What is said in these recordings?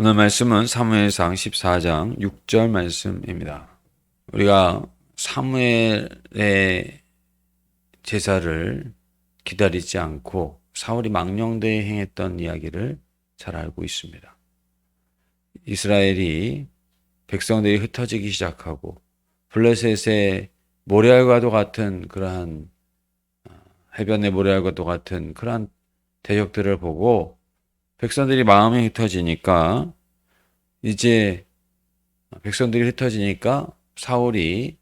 오늘 말씀은 사무엘상 14장 6절 말씀입니다. 우리가 사무엘의 제사를 기다리지 않고 사울이 망령되이 행했던 이야기를 잘 알고 있습니다. 이스라엘이 백성들이 흩어지기 시작하고 블레셋의 모래알과도 같은 그러한 해변의 모래알과도 같은 그러한 대적들을 보고 백성들이 마음이 흩어지니까 이제 백성들이 흩어지니까 사울이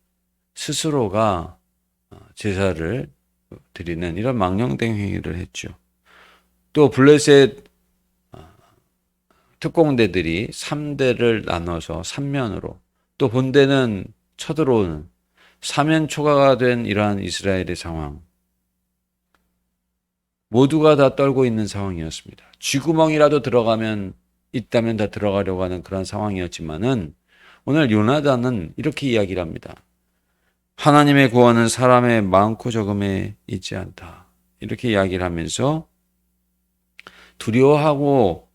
스스로가 제사를 드리는 이런 망령된 행위를 했죠. 또 블레셋 특공대들이 3대를 나눠서 3면으로 또 본대는 쳐들어오는 사면초가가 된 이러한 이스라엘의 상황, 모두가 다 떨고 있는 상황이었습니다. 쥐구멍이라도 있다면 다 들어가려고 하는 그런 상황이었지만은 오늘 요나단은 이렇게 이야기를 합니다. 하나님의 구원은 사람의 많고 적음에 있지 않다. 이렇게 이야기를 하면서 두려워하고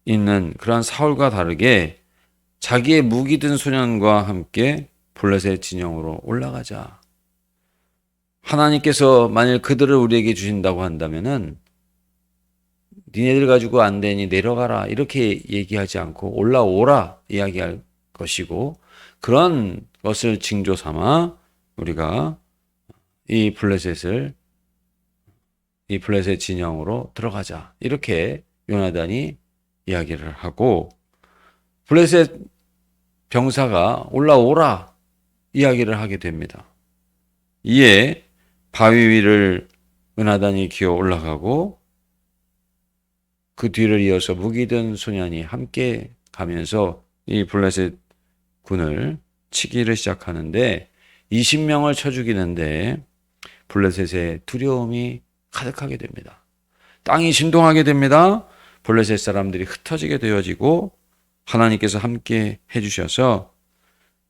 있는 그러한 사울과 다르게 자기의 무기 든 소년과 함께 블레셋 진영으로 올라가자. 하나님께서 만일 그들을 우리에게 주신다고 한다면은 니네들 가지고 안 되니 내려가라 이렇게 얘기하지 않고 올라오라 이야기할 것이고, 그런 것을 징조 삼아 우리가 이 블레셋 진영으로 들어가자 이렇게 요나단이 이야기를 하고, 블레셋 병사가 올라오라 이야기를 하게 됩니다. 이에 바위 위를 요나단이 기어 올라가고 그 뒤를 이어서 무기 든 소년이 함께 가면서 이 블레셋 군을 치기를 시작하는데 20명을 쳐 죽이는데 블레셋의 두려움이 가득하게 됩니다. 땅이 진동하게 됩니다. 블레셋 사람들이 흩어지게 되어지고 하나님께서 함께 해주셔서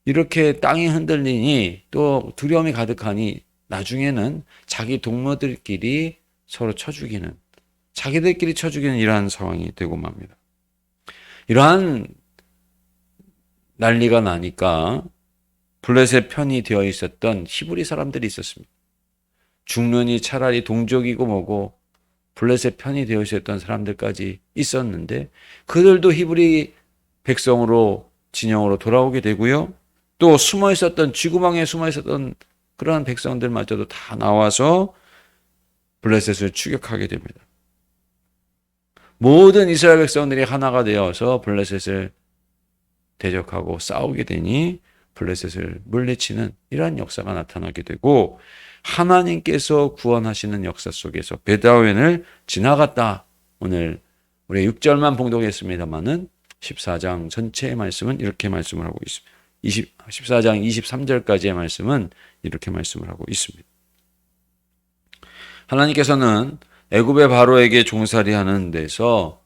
이렇게 땅이 흔들리니 또 두려움이 가득하니 나중에는 자기 동무들끼리 서로 쳐 죽이는, 자기들끼리 쳐 죽이는 이러한 상황이 되고 맙니다. 이러한 난리가 나니까 블레셋 편이 되어 있었던 히브리 사람들이 있었습니다. 중론이 차라리 동족이고 뭐고 블레셋 편이 되어 있었던 사람들까지 있었는데 그들도 히브리 백성으로 진영으로 돌아오게 되고요. 또 숨어 있었던 쥐구멍에 숨어 있었던 그러한 백성들마저도 다 나와서 블레셋을 추격하게 됩니다. 모든 이스라엘 백성들이 하나가 되어서 블레셋을 대적하고 싸우게 되니 블레셋을 물리치는 이러한 역사가 나타나게 되고, 하나님께서 구원하시는 역사 속에서 베다웬을 지나갔다. 오늘 우리 6절만 봉독했습니다마는 14장 전체의 말씀은 이렇게 말씀을 하고 있습니다. 14장 23절까지의 말씀은 이렇게 말씀을 하고 있습니다. 하나님께서는 애굽의 바로에게 종살이 하는 데서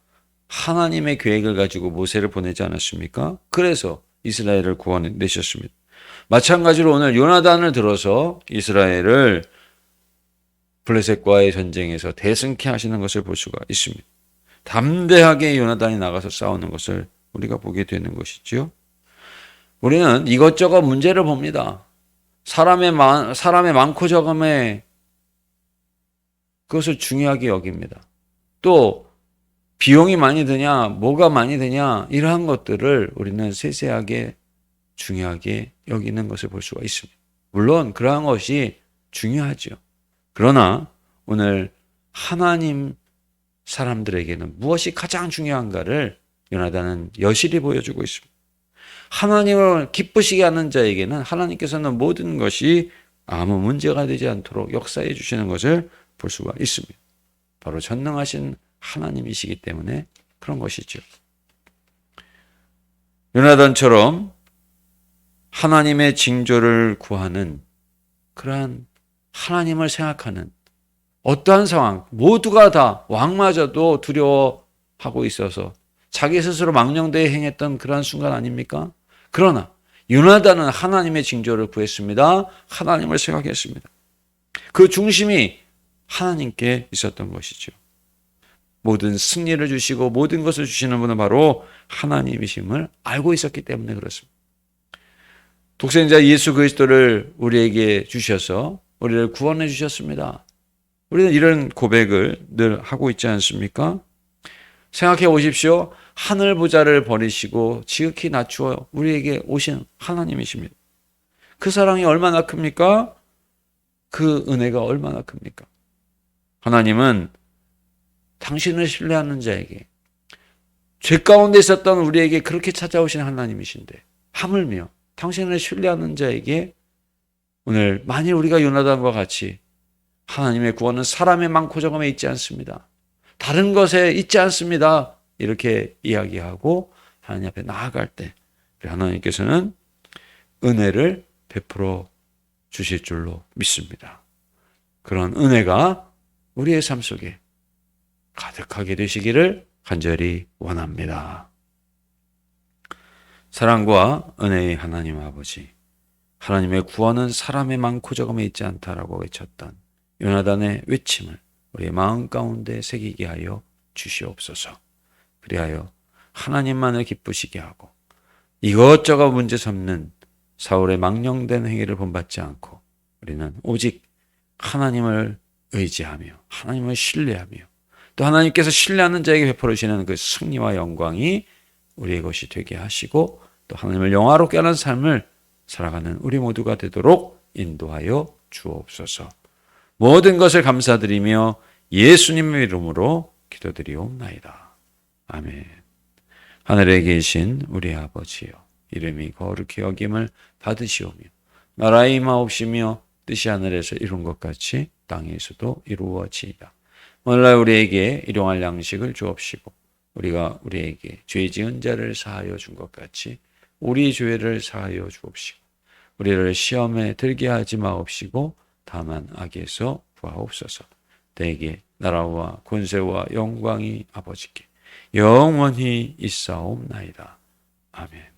하나님의 계획을 가지고 모세를 보내지 않았습니까? 그래서 이스라엘을 구원해내셨습니다. 마찬가지로 오늘 요나단을 들어서 이스라엘을 블레셋과의 전쟁에서 대승케 하시는 것을 볼 수가 있습니다. 담대하게 요나단이 나가서 싸우는 것을 우리가 보게 되는 것이지요. 우리는 이것저것 문제를 봅니다. 사람의 많고 적음에 그것을 중요하게 여깁니다. 또 비용이 많이 드냐, 뭐가 많이 드냐 이러한 것들을 우리는 세세하게 중요하게 여기는 것을 볼 수가 있습니다. 물론 그러한 것이 중요하죠. 그러나 오늘 하나님 사람들에게는 무엇이 가장 중요한가를 요나단은 여실히 보여주고 있습니다. 하나님을 기쁘시게 하는 자에게는 하나님께서는 모든 것이 아무 문제가 되지 않도록 역사해 주시는 것을 볼 수가 있습니다. 바로 전능하신 하나님이시기 때문에 그런 것이죠. 요나단처럼 하나님의 징조를 구하는 그러한 하나님을 생각하는 어떠한 상황, 모두가 다 왕마저도 두려워하고 있어서 자기 스스로 망령되이 행했던 그러한 순간 아닙니까? 그러나 요나단은 하나님의 징조를 구했습니다. 하나님을 생각했습니다. 그 중심이 하나님께 있었던 것이죠. 모든 승리를 주시고 모든 것을 주시는 분은 바로 하나님이심을 알고 있었기 때문에 그렇습니다. 독생자 예수 그리스도를 우리에게 주셔서 우리를 구원해 주셨습니다. 우리는 이런 고백을 늘 하고 있지 않습니까? 생각해 보십시오. 하늘 부자를 버리시고 지극히 낮추어 우리에게 오신 하나님이십니다. 그 사랑이 얼마나 큽니까? 그 은혜가 얼마나 큽니까? 하나님은 당신을 신뢰하는 자에게, 죄 가운데 있었던 우리에게 그렇게 찾아오신 하나님이신데 하물며 당신을 신뢰하는 자에게 오늘 만일 우리가 요나단과 같이 하나님의 구원은 사람의 많고 적음에 있지 않습니다. 다른 것에 있지 않습니다. 이렇게 이야기하고 하나님 앞에 나아갈 때 하나님께서는 은혜를 베풀어 주실 줄로 믿습니다. 그런 은혜가 우리의 삶 속에 가득하게 되시기를 간절히 원합니다. 사랑과 은혜의 하나님 아버지, 하나님의 구원은 사람의 많고 적음에 있지 않다라고 외쳤던 요나단의 외침을 우리의 마음 가운데 새기게 하여 주시옵소서. 그리하여 하나님만을 기쁘시게 하고 이것저것 문제 삼는 사울의 망령된 행위를 본받지 않고 우리는 오직 하나님을 의지하며 하나님을 신뢰하며 또 하나님께서 신뢰하는 자에게 베풀어 주시는 그 승리와 영광이 우리의 것이 되게 하시고 또 하나님을 영화롭게 하는 삶을 살아가는 우리 모두가 되도록 인도하여 주옵소서. 모든 것을 감사드리며 예수님의 이름으로 기도드리옵나이다. 아멘. 하늘에 계신 우리 아버지여, 이름이 거룩히 여김을 받으시오며 나라의 임하옵시며 뜻이 하늘에서 이룬 것 같이 땅에서도 이루어지이다. 오늘날 우리에게 일용할 양식을 주옵시고 우리가 우리에게 죄 지은 자를 사하여 준 것 같이 우리 죄를 사하여 주옵시고 우리를 시험에 들게 하지 마옵시고 다만 악에서 구하옵소서. 대개 나라와 권세와 영광이 아버지께 영원히 있사옵나이다. 아멘.